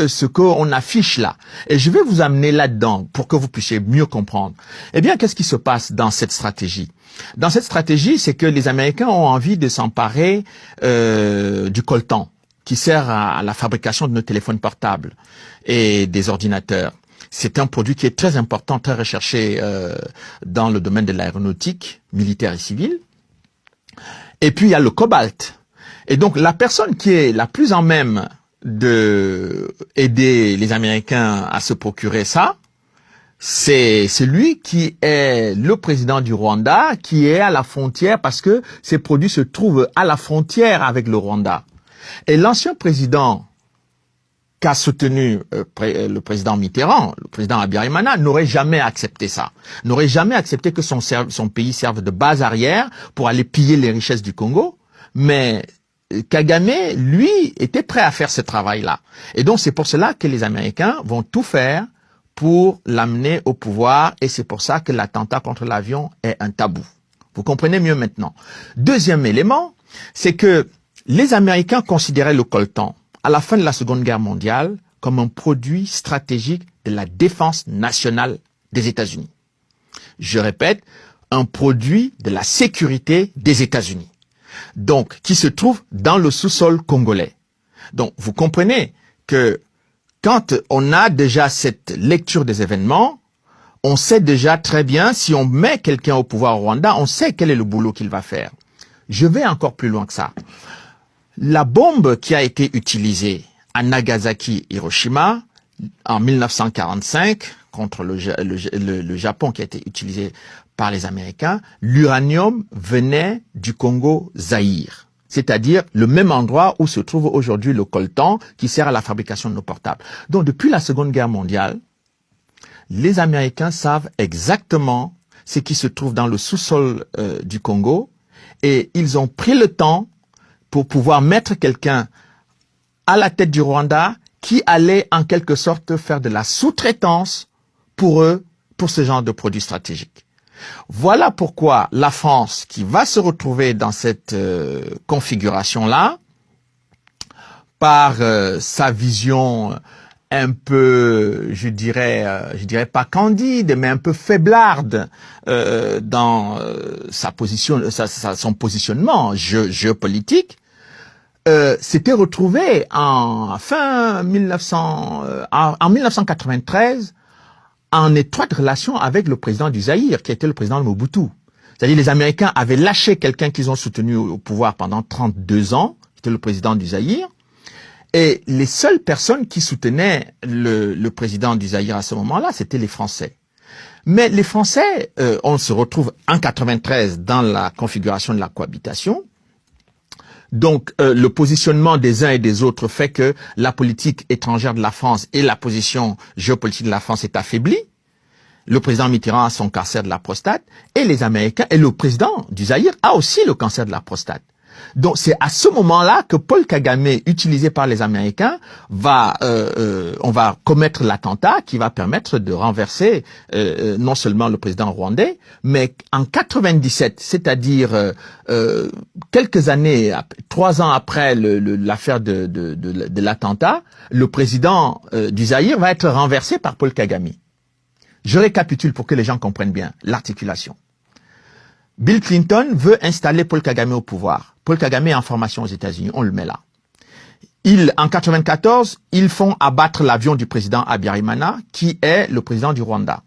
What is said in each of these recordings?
ce qu'on affiche là. Et je vais vous amener là-dedans pour que vous puissiez mieux comprendre. Eh bien, qu'est-ce qui se passe dans cette stratégie? Dans cette stratégie, c'est que les Américains ont envie de s'emparer du coltan, qui sert à la fabrication de nos téléphones portables et des ordinateurs. C'est un produit qui est très important, très recherché dans le domaine de l'aéronautique, militaire et civile. Et puis, il y a le cobalt. Et donc, la personne qui est la plus en même de aider les Américains à se procurer ça, c'est celui qui est le président du Rwanda, qui est à la frontière, parce que ces produits se trouvent à la frontière avec le Rwanda. Et l'ancien président qu'a soutenu le président Mitterrand, le président Habyarimana, n'aurait jamais accepté ça. N'aurait jamais accepté que son pays serve de base arrière pour aller piller les richesses du Congo. Mais Kagame, lui, était prêt à faire ce travail-là. Et donc, c'est pour cela que les Américains vont tout faire pour l'amener au pouvoir. Et c'est pour ça que l'attentat contre l'avion est un tabou. Vous comprenez mieux maintenant. Deuxième élément, c'est que les Américains considéraient le coltan à la fin de la Seconde Guerre mondiale comme un produit stratégique de la défense nationale des États-Unis. Je répète, un produit de la sécurité des États-Unis. Donc, qui se trouve dans le sous-sol congolais. Donc, vous comprenez que quand on a déjà cette lecture des événements, on sait déjà très bien, si on met quelqu'un au pouvoir au Rwanda, on sait quel est le boulot qu'il va faire. Je vais encore plus loin que ça. La bombe qui a été utilisée à Nagasaki, Hiroshima, en 1945, contre le Japon qui a été utilisé par les Américains, l'uranium venait du Congo-Zaïre. C'est-à-dire le même endroit où se trouve aujourd'hui le coltan qui sert à la fabrication de nos portables. Donc depuis la Seconde Guerre mondiale, les Américains savent exactement ce qui se trouve dans le sous-sol du Congo et ils ont pris le temps pour pouvoir mettre quelqu'un à la tête du Rwanda qui allait en quelque sorte faire de la sous-traitance pour eux, pour ce genre de produits stratégiques. Voilà pourquoi la France, qui va se retrouver dans cette configuration-là, par sa vision un peu, je dirais pas candide, mais un peu faiblarde dans son positionnement géopolitique, s'était retrouvé en 1993 en étroite relation avec le président du Zaïre, qui était le président de Mobutu. C'est-à-dire les Américains avaient lâché quelqu'un qu'ils ont soutenu au pouvoir pendant 32 ans, qui était le président du Zaïre, et les seules personnes qui soutenaient le président du Zaïre à ce moment-là, c'était les Français. Mais les Français, on se retrouve en 93 dans la configuration de la cohabitation. Donc, le positionnement des uns et des autres fait que la politique étrangère de la France et la position géopolitique de la France est affaiblie. Le président Mitterrand a son cancer de la prostate et les Américains, et le président du Zaïre a aussi le cancer de la prostate. Donc, c'est à ce moment-là que Paul Kagame, utilisé par les Américains, on va commettre l'attentat qui va permettre de renverser non seulement le président rwandais, mais en 97, c'est-à-dire quelques années, 3 ans après l'affaire de l'attentat, le président du Zaïre va être renversé par Paul Kagame. Je récapitule pour que les gens comprennent bien l'articulation. Bill Clinton veut installer Paul Kagame au pouvoir. Paul Kagame est en formation aux États-Unis, on le met là. En 94, ils font abattre l'avion du président Habyarimana, qui est le président du Rwanda,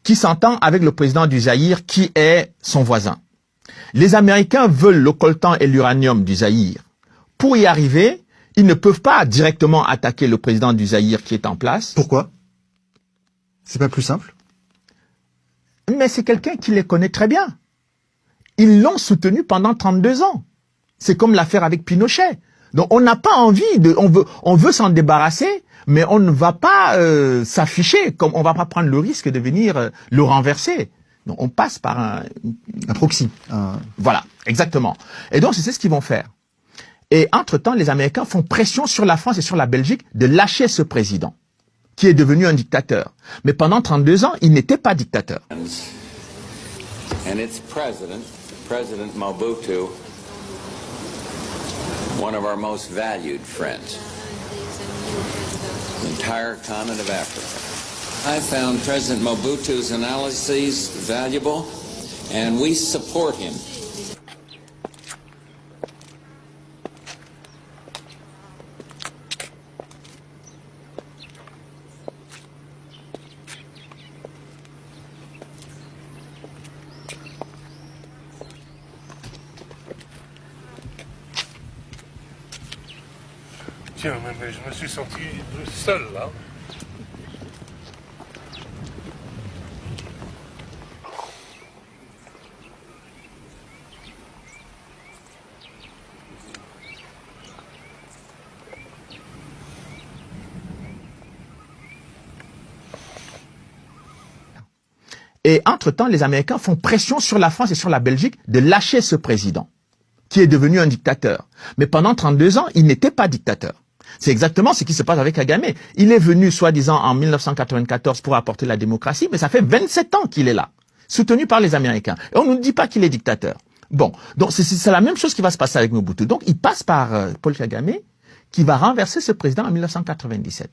qui s'entend avec le président du Zaïre, qui est son voisin. Les Américains veulent le coltan et l'uranium du Zaïre. Pour y arriver, ils ne peuvent pas directement attaquer le président du Zaïre qui est en place. Pourquoi? C'est pas plus simple? Mais c'est quelqu'un qui les connaît très bien. Ils l'ont soutenu pendant 32 ans. C'est comme l'affaire avec Pinochet. Donc on n'a pas envie on veut s'en débarrasser, mais on ne va pas s'afficher, comme on va pas prendre le risque de venir le renverser. Donc on passe par un proxy. Voilà, exactement. Et donc c'est ce qu'ils vont faire. Et entre-temps, les Américains font pression sur la France et sur la Belgique de lâcher ce président, qui est devenu un dictateur. Mais pendant 32 ans, il n'était pas dictateur. And its president, President Mobutu, one of our most valued friends. the entire continent of Africa. I found President Mobutu's analyses valuable, and we support him. Tiens, mais je me suis senti seul là. Et entre-temps, les Américains font pression sur la France et sur la Belgique de lâcher ce président, qui est devenu un dictateur. Mais pendant 32 ans, il n'était pas dictateur. C'est exactement ce qui se passe avec Kagame. Il est venu, soi-disant, en 1994 pour apporter la démocratie, mais ça fait 27 ans qu'il est là, soutenu par les Américains. Et on ne nous dit pas qu'il est dictateur. Bon, donc c'est la même chose qui va se passer avec Mobutu. Donc il passe par Paul Kagame, qui va renverser ce président en 1997.